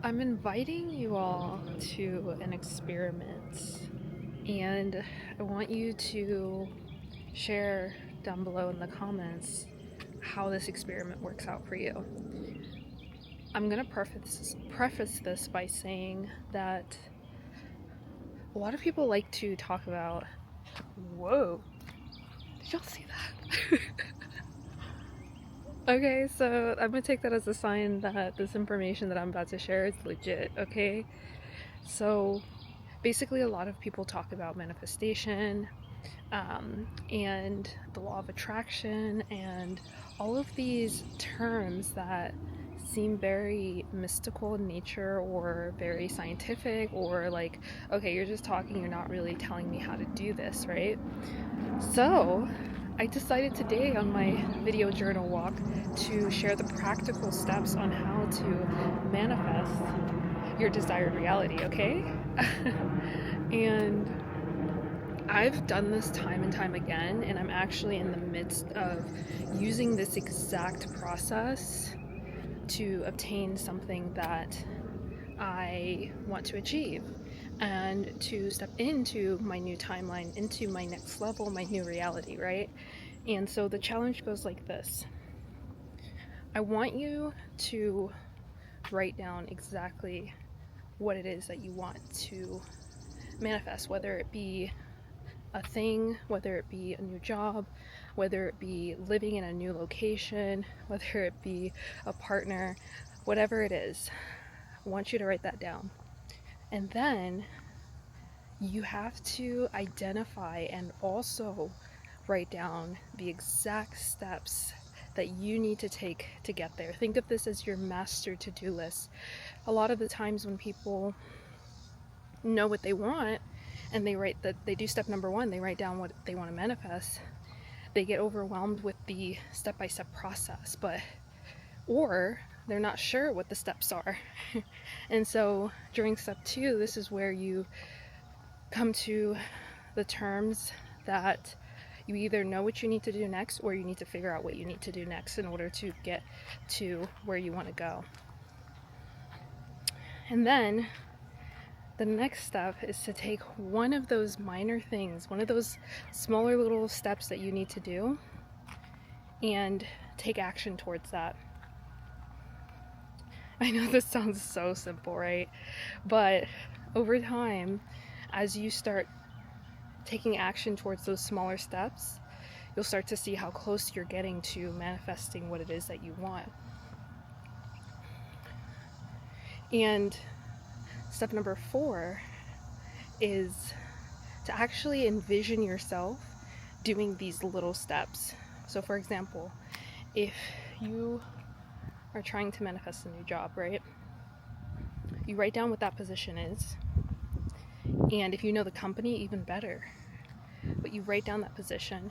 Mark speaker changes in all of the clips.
Speaker 1: I'm inviting you all to an experiment, and I want you to share down below in the comments how this experiment works out for you. I'm going to preface this by saying that a lot of people like to talk about. Whoa, did y'all see that? Okay, so I'm gonna take that as a sign that this information that I'm about to share is legit, okay? So basically, a lot of people talk about manifestation, and the law of attraction, and all of these terms that seem very mystical in nature or very scientific, or like, okay, you're just talking, you're not really telling me how to do this, right? So, I decided today on my video journal walk to share the practical steps on how to manifest your desired reality, okay? And I've done this time and time again, and I'm actually in the midst of using this exact process to obtain something that I want to achieve and to step into my new timeline, into my next level, my new reality, right? And so the challenge goes like this. I want you to write down exactly what it is that you want to manifest, whether it be a thing, whether it be a new job, whether it be living in a new location, whether it be a partner, whatever it is. I want you to write that down. And then you have to identify and also write down the exact steps that you need to take to get there. Think of this as your master to-do list. A lot of the times when people know what they want and they do step number one, they write down what they want to manifest, they get overwhelmed with the step-by-step process, or they're not sure what the steps are. And so during step two, this is where you come to the terms that you either know what you need to do next, or you need to figure out what you need to do next in order to get to where you want to go. And then the next step is to take one of those minor things, one of those smaller little steps that you need to do, and take action towards that. I know this sounds so simple, right? But over time, as you start taking action towards those smaller steps, you'll start to see how close you're getting to manifesting what it is that you want. And step number 4 is to actually envision yourself doing these little steps. So for example, if you are trying to manifest a new job, right? You write down what that position is. And if you know the company, even better. But you write down that position,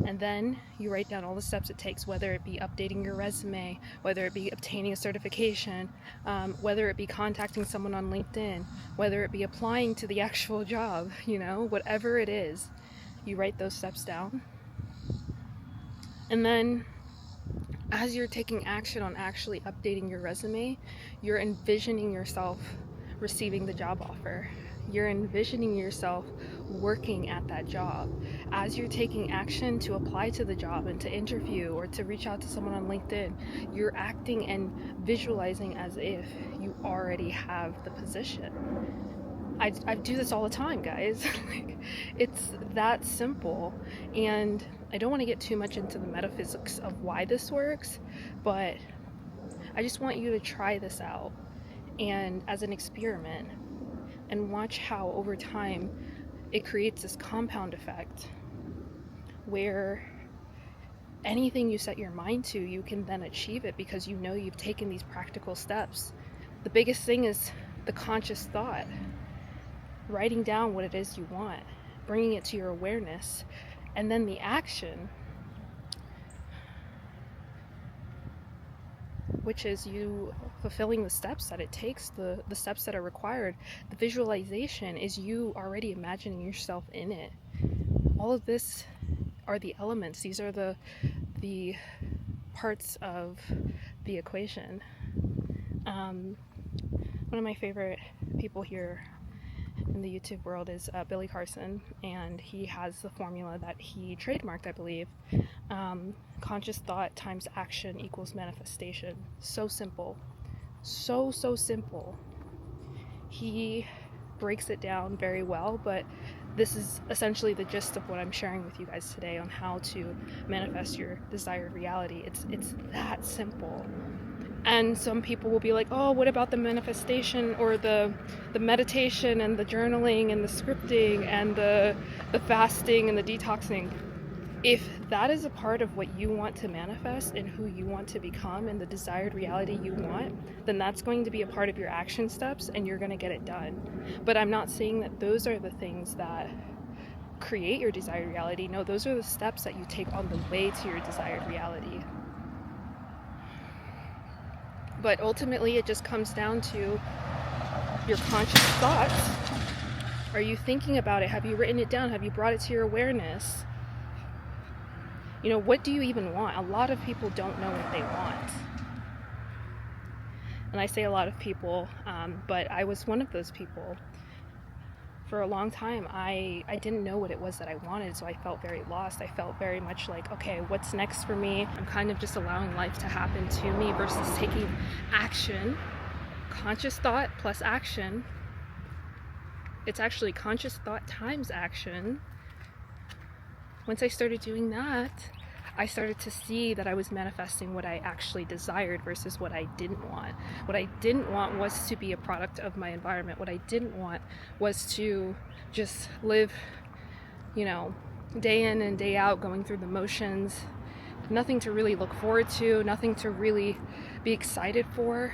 Speaker 1: and then you write down all the steps it takes, whether it be updating your resume, whether it be obtaining a certification, whether it be contacting someone on LinkedIn, whether it be applying to the actual job, whatever it is, you write those steps down. And then as you're taking action on actually updating your resume, you're envisioning yourself receiving the job offer. You're envisioning yourself working at that job. As you're taking action to apply to the job and to interview or to reach out to someone on LinkedIn, you're acting and visualizing as if you already have the position. I do this all the time, guys. Like, it's that simple. And I don't want to get too much into the metaphysics of why this works, but I just want you to try this out and as an experiment, and watch how over time it creates this compound effect where anything you set your mind to, you can then achieve it because you know you've taken these practical steps. The biggest thing is the conscious thought, writing down what it is you want, bringing it to your awareness, and then the action, which is you fulfilling the steps that it takes, the steps that are required. The visualization is you already imagining yourself in it. All of this are the elements. These are the parts of the equation. One of my favorite people here in the YouTube world is Billy Carson, and he has the formula that he trademarked, I believe. Conscious thought times action equals manifestation. So simple. So simple. He breaks it down very well, but this is essentially the gist of what I'm sharing with you guys today on how to manifest your desired reality. It's that simple. And some people will be like, oh, what about the manifestation or the meditation and the journaling and the scripting and the fasting and the detoxing? If that is a part of what you want to manifest and who you want to become and the desired reality you want, then that's going to be a part of your action steps and you're going to get it done. But I'm not saying that those are the things that create your desired reality. No, those are the steps that you take on the way to your desired reality. But ultimately, it just comes down to your conscious thoughts. Are you thinking about it? Have you written it down? Have you brought it to your awareness? You know, what do you even want? A lot of people don't know what they want. And I say a lot of people, but I was one of those people. For a long time, I didn't know what it was that I wanted, so I felt very lost. I felt very much like, okay, what's next for me? I'm kind of just allowing life to happen to me versus taking action. Conscious thought plus action. It's actually conscious thought times action. Once I started doing that, I started to see that I was manifesting what I actually desired versus what I didn't want. What I didn't want was to be a product of my environment. What I didn't want was to just live, you know, day in and day out, going through the motions, nothing to really look forward to, nothing to really be excited for.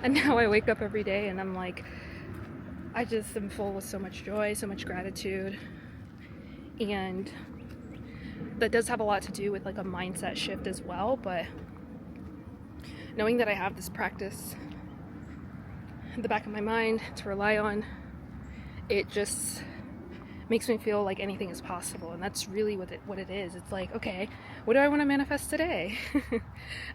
Speaker 1: And now I wake up every day and I'm like, I just am full with so much joy, so much gratitude. And that does have a lot to do with like a mindset shift as well, but knowing that I have this practice in the back of my mind to rely on, it just makes me feel like anything is possible. And that's really what it is. It's like, okay, what do I want to manifest today?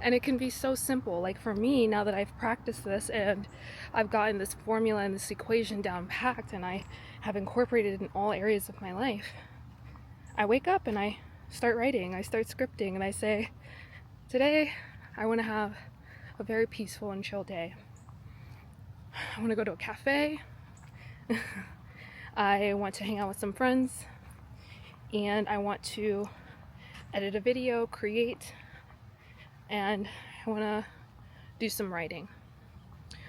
Speaker 1: And it can be so simple. Like for me, now that I've practiced this and I've gotten this formula and this equation down packed and I have incorporated it in all areas of my life, I wake up and I start writing, I start scripting, and I say, today I want to have a very peaceful and chill day. I want to go to a cafe. I want to hang out with some friends, and I want to edit a video, create, and I want to do some writing.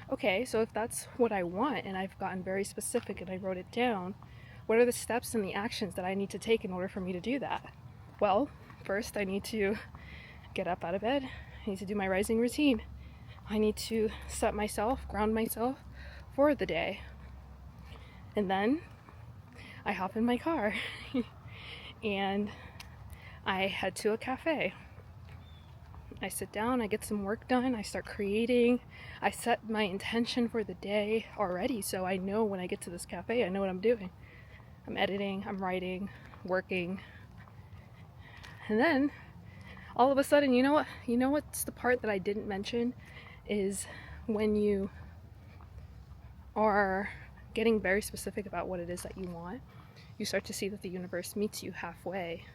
Speaker 1: Okay, so if that's what I want and I've gotten very specific and I wrote it down, what are the steps and the actions that I need to take in order for me to do that? Well, first I need to get up out of bed. I need to do my rising routine. I need to set myself, ground myself for the day. And then I hop in my car and I head to a cafe. I sit down, I get some work done, I start creating. I set my intention for the day already, so I know when I get to this cafe, I know what I'm doing. I'm editing, I'm writing, working. And then all of a sudden, you know what's the part that I didn't mention is when you are getting very specific about what it is that you want, you start to see that the universe meets you halfway.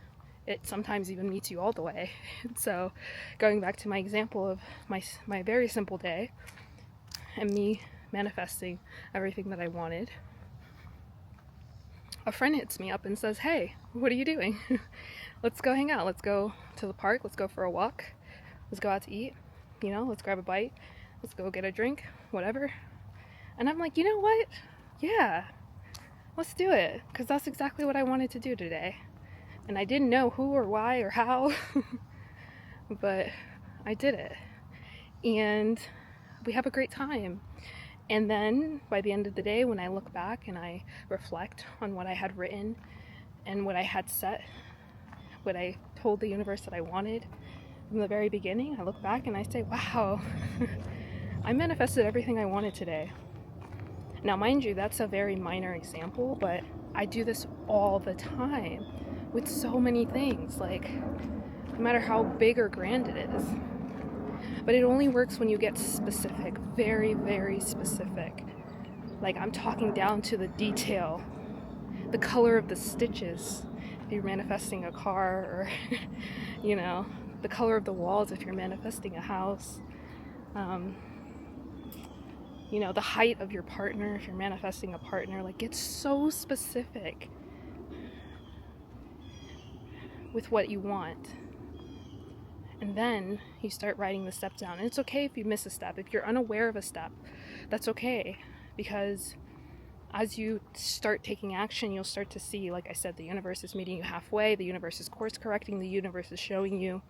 Speaker 1: It sometimes even meets you all the way. So going back to my example of my very simple day and me manifesting everything that I wanted, a friend hits me up and says, hey, what are you doing? Let's go hang out. Let's go to the park. Let's go for a walk. Let's go out to eat. Let's grab a bite. Let's go get a drink, whatever. And I'm like, you know what? Yeah, let's do it. Because that's exactly what I wanted to do today. And I didn't know who or why or how, but I did it. And we have a great time. And then by the end of the day, when I look back and I reflect on what I had written and what I had set, what I told the universe that I wanted from the very beginning, I look back and I say, wow, I manifested everything I wanted today. Now, mind you, that's a very minor example, but I do this all the time with so many things, like no matter how big or grand it is. But it only works when you get specific, very, very specific. Like, I'm talking down to the detail, the color of the stitches if you're manifesting a car, or you know, the color of the walls if you're manifesting a house, you know, the height of your partner if you're manifesting a partner. Like, get so specific with what you want, and then you start writing the steps down. And it's okay if you miss a step. If you're unaware of a step, that's okay, because as you start taking action, you'll start to see, like I said, the universe is meeting you halfway, the universe is course correcting, the universe is showing you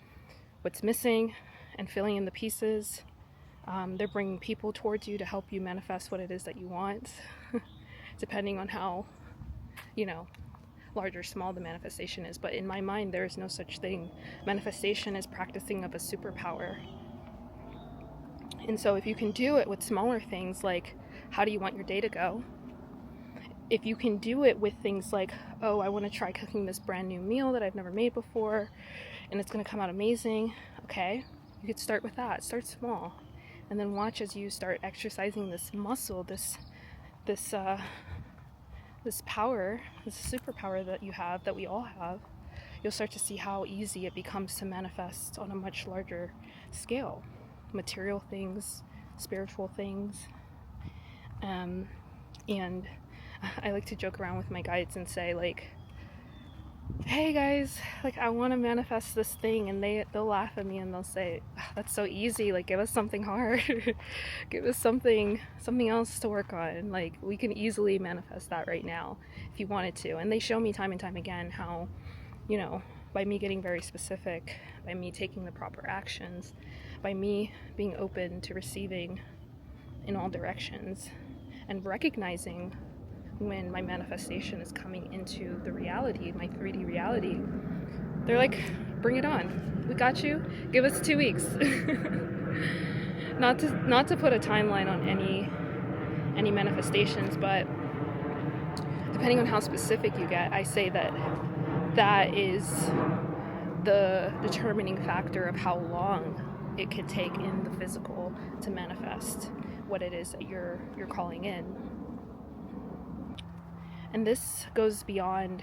Speaker 1: what's missing and filling in the pieces. They're bringing people towards you to help you manifest what it is that you want, depending on how, you know, large or small the manifestation is. But in my mind, there is no such thing. Manifestation is practicing of a superpower. And so if you can do it with smaller things, like, how do you want your day to go? If you can do it with things like, oh, I want to try cooking this brand new meal that I've never made before, and it's going to come out amazing. Okay, you could start with that. Start small, and then watch as you start exercising this muscle, this power, this superpower that you have, that we all have. You'll start to see how easy it becomes to manifest on a much larger scale. Material things, spiritual things, and I like to joke around with my guides and say, like, hey guys, like, I want to manifest this thing, and they'll laugh at me and they'll say, that's so easy, like, give us something hard. Give us something else to work on. Like, we can easily manifest that right now if you wanted to. And they show me time and time again how, you know, by me getting very specific, by me taking the proper actions, by me being open to receiving in all directions, and recognizing when my manifestation is coming into the reality, my 3D reality, they're like, bring it on. We got you. Give us 2 weeks. Not to put a timeline on any manifestations, but depending on how specific you get, I say that is the determining factor of how long it could take in the physical to manifest what it is that you're calling in. And this goes beyond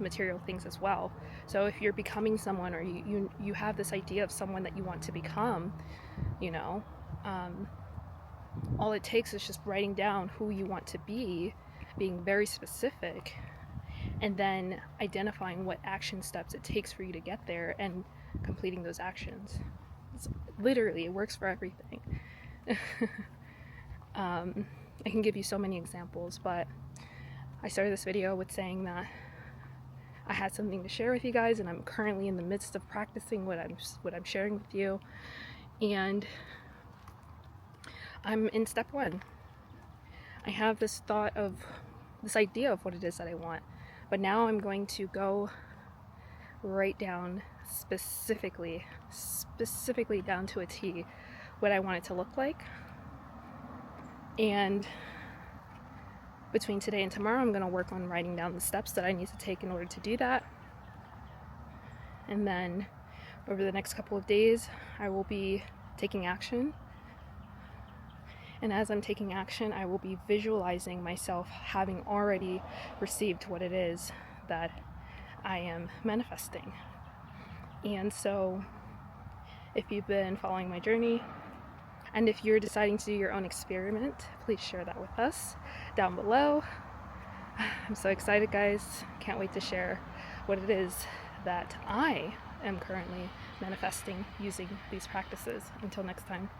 Speaker 1: material things as well. So if you're becoming someone, or you have this idea of someone that you want to become, you know, all it takes is just writing down who you want to be, being very specific, and then identifying what action steps it takes for you to get there and completing those actions. Literally, it works for everything. I can give you so many examples, but I started this video with saying that I had something to share with you guys, and I'm currently in the midst of practicing what I'm sharing with you. And I'm in step 1. I have this idea of what it is that I want, but now I'm going to go write down specifically down to a T what I want it to look like. And between today and tomorrow, I'm going to work on writing down the steps that I need to take in order to do that. And then over the next couple of days, I will be taking action. And as I'm taking action, I will be visualizing myself having already received what it is that I am manifesting. And so if you've been following my journey, and if you're deciding to do your own experiment, please share that with us down below. I'm so excited, guys. Can't wait to share what it is that I am currently manifesting using these practices. Until next time.